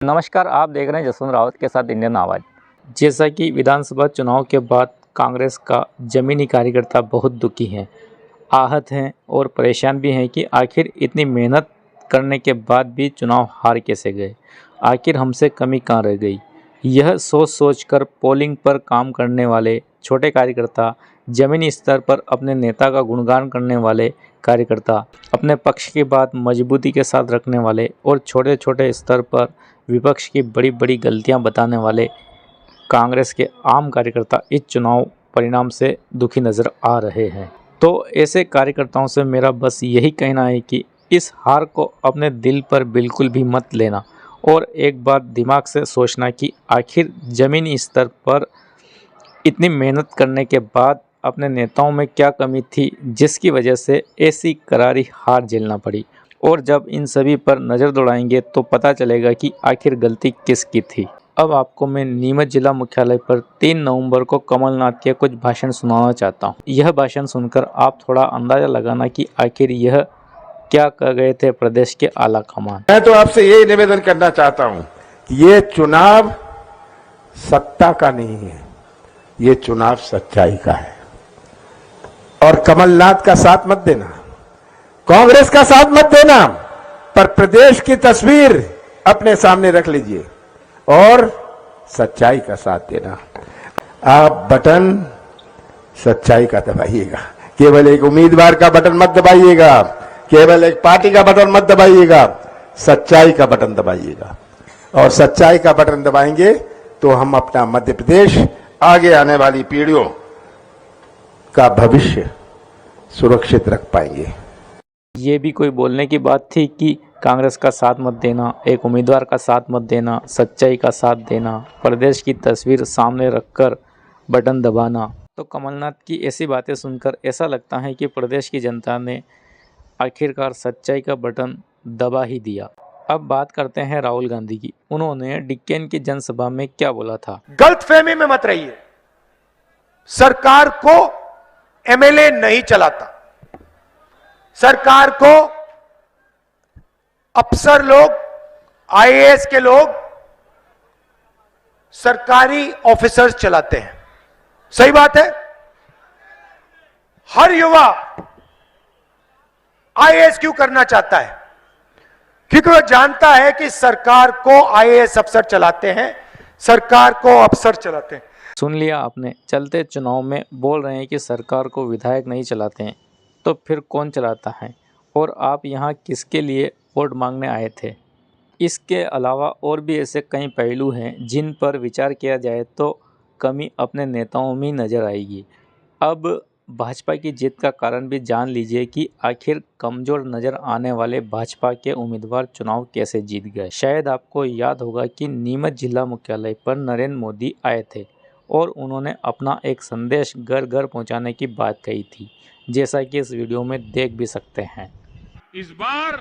नमस्कार, आप देख रहे हैं जसवंत रावत के साथ इंडियन आवाज़। जैसा कि विधानसभा चुनाव के बाद कांग्रेस का ज़मीनी कार्यकर्ता बहुत दुखी हैं, आहत हैं और परेशान भी हैं कि आखिर इतनी मेहनत करने के बाद भी चुनाव हार कैसे गए, आखिर हमसे कमी कहाँ रह गई। यह सोच कर पोलिंग पर काम करने वाले छोटे कार्यकर्ता, ज़मीनी स्तर पर अपने नेता का गुणगान करने वाले कार्यकर्ता, अपने पक्ष की बात मजबूती के साथ रखने वाले और छोटे छोटे स्तर पर विपक्ष की बड़ी बड़ी गलतियां बताने वाले कांग्रेस के आम कार्यकर्ता इस चुनाव परिणाम से दुखी नज़र आ रहे हैं। तो ऐसे कार्यकर्ताओं से मेरा बस यही कहना है कि इस हार को अपने दिल पर बिल्कुल भी मत लेना और एक बार दिमाग से सोचना कि आखिर ज़मीनी स्तर पर इतनी मेहनत करने के बाद अपने नेताओं में क्या कमी थी जिसकी वजह से ऐसी करारी हार झेलना पड़ी। और जब इन सभी पर नज़र दौड़ाएंगे तो पता चलेगा कि आखिर गलती किसकी थी। अब आपको मैं नीमच जिला मुख्यालय पर 3 नवंबर को कमलनाथ के कुछ भाषण सुनाना चाहता हूँ। यह भाषण सुनकर आप थोड़ा अंदाज़ा लगाना कि आखिर यह क्या कह गए थे प्रदेश के आला कमान। मैं तो आपसे यही निवेदन करना चाहता हूं कि ये चुनाव सत्ता का नहीं है, ये चुनाव सच्चाई का है। और कमलनाथ का साथ मत देना, कांग्रेस का साथ मत देना, पर प्रदेश की तस्वीर अपने सामने रख लीजिए और सच्चाई का साथ देना। आप बटन सच्चाई का दबाइएगा, केवल एक उम्मीदवार का बटन मत दबाइएगा, केवल एक पार्टी का बटन मत दबाइएगा, सच्चाई का बटन दबाइएगा। और सच्चाई का बटन दबाएंगे तो हम अपना मध्य प्रदेश, आगे आने वाली पीढ़ियों का भविष्य सुरक्षित रख पाएंगे। ये भी कोई बोलने की बात थी कि कांग्रेस का साथ मत देना, एक उम्मीदवार का साथ मत देना, सच्चाई का साथ देना, प्रदेश की तस्वीर सामने रखकर बटन दबाना। तो कमलनाथ की ऐसी बातें सुनकर ऐसा लगता है कि प्रदेश की जनता ने आखिरकार सच्चाई का बटन दबा ही दिया। अब बात करते हैं राहुल गांधी की। उन्होंने डिक्केन की जनसभा में क्या बोला था। गलतफहमी में मत रहिए, सरकार को एमएलए नहीं चलाता, सरकार को अफसर लोग, आईएएस के लोग, सरकारी ऑफिसर्स चलाते हैं। सही बात है, हर युवा आईएएस क्यों करना चाहता है? क्योंकि वो जानता है कि सरकार को आईएएस अफसर चलाते हैं, सरकार को अफसर चलाते हैं। सुन लिया आपने, चलते चुनाव में बोल रहे हैं कि सरकार को विधायक नहीं चलाते हैं, तो फिर कौन चलाता है और आप यहाँ किसके लिए वोट मांगने आए थे? इसके अलावा और भी ऐसे कई पहलू हैं जिन पर विचार किया जाए तो कमी अपने नेताओं में नज़र आएगी। अब भाजपा की जीत का कारण भी जान लीजिए कि आखिर कमज़ोर नज़र आने वाले भाजपा के उम्मीदवार चुनाव कैसे जीत गए। शायद आपको याद होगा कि नीमच जिला मुख्यालय पर नरेंद्र मोदी आए थे और उन्होंने अपना एक संदेश घर घर पहुंचाने की बात कही थी, जैसा कि इस वीडियो में देख भी सकते हैं। इस बार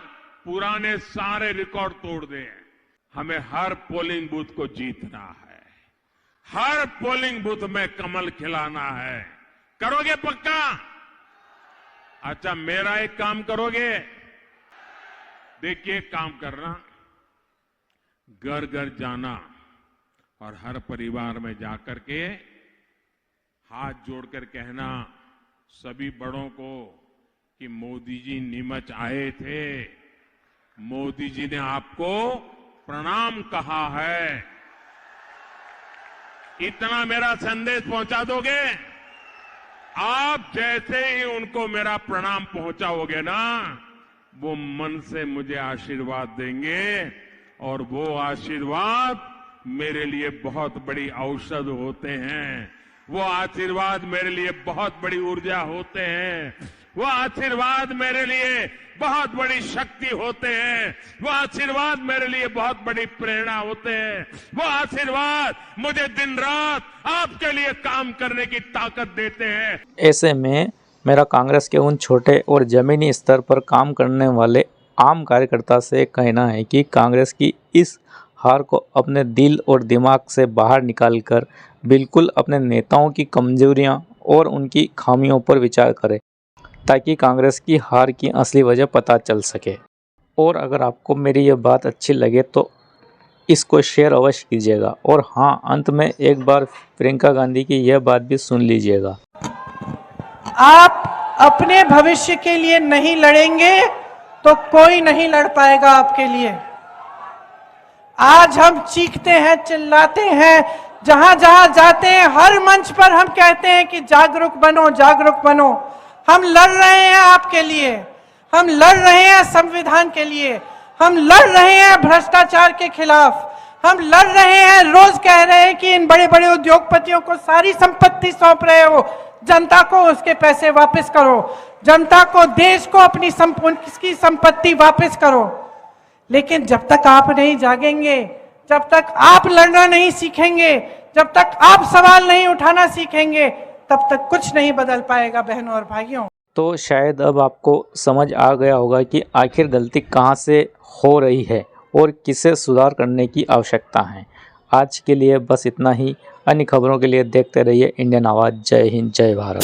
पुराने सारे रिकॉर्ड तोड़ दें, हमें हर पोलिंग बूथ को जीतना है, हर पोलिंग बूथ में कमल खिलाना है। करोगे पक्का? अच्छा, मेरा एक काम करोगे? देखिए, काम करना, घर घर जाना और हर परिवार में जाकर के हाथ जोड़कर कहना सभी बड़ों को कि मोदी जी नीमच आए थे, मोदी जी ने आपको प्रणाम कहा है। इतना मेरा संदेश पहुंचा दोगे? आप जैसे ही उनको मेरा प्रणाम पहुंचाओगे ना, वो मन से मुझे आशीर्वाद देंगे और वो आशीर्वाद मेरे लिए बहुत बड़ी औषध होते हैं, वो आशीर्वाद मेरे लिए बहुत बड़ी ऊर्जा होते हैं, वो आशीर्वाद मेरे लिए बहुत बड़ी शक्ति होते हैं, वो आशीर्वाद मेरे लिए बहुत बड़ी प्रेरणा होते हैं, वो आशीर्वाद मुझे दिन रात आपके लिए काम करने की ताकत देते हैं। ऐसे में मेरा कांग्रेस के उन छोटे और ज़मीनी स्तर पर काम करने वाले आम कार्यकर्ता से कहना है कि कांग्रेस की इस हार को अपने दिल और दिमाग से बाहर निकालकर बिल्कुल अपने नेताओं की कमजोरियां और उनकी खामियों पर विचार करें, ताकि कांग्रेस की हार की असली वजह पता चल सके। और अगर आपको मेरी यह बात अच्छी लगे तो इसको शेयर अवश्य कीजिएगा। और हाँ, अंत में एक बार प्रियंका गांधी की यह बात भी सुन लीजिएगा। आप अपने भविष्य के लिए नहीं लड़ेंगे तो कोई नहीं लड़ पाएगा आपके लिए। आज हम चीखते हैं, चिल्लाते हैं, जहां जहां जाते हैं हर मंच पर हम कहते हैं कि जागरूक बनो, जागरूक बनो। हम लड़ रहे हैं आपके लिए, हम लड़ रहे हैं संविधान के लिए, हम लड़ रहे हैं भ्रष्टाचार के खिलाफ, हम लड़ रहे हैं, रोज कह रहे हैं कि इन बड़े बड़े उद्योगपतियों को सारी संपत्ति सौंप रहे हो, जनता को उसके पैसे वापस करो, जनता को, देश को अपनी संपत्ति वापस करो। लेकिन जब तक आप नहीं जागेंगे, जब तक आप लड़ना नहीं सीखेंगे, जब तक आप सवाल नहीं उठाना सीखेंगे, तब तक कुछ नहीं बदल पाएगा बहनों और भाइयों। तो शायद अब आपको समझ आ गया होगा कि आखिर गलती कहाँ से हो रही है और किसे सुधार करने की आवश्यकता है। आज के लिए बस इतना ही। अन्य खबरों के लिए देखते रहिए इंडियन आवाज़। जय हिंद, जय भारत।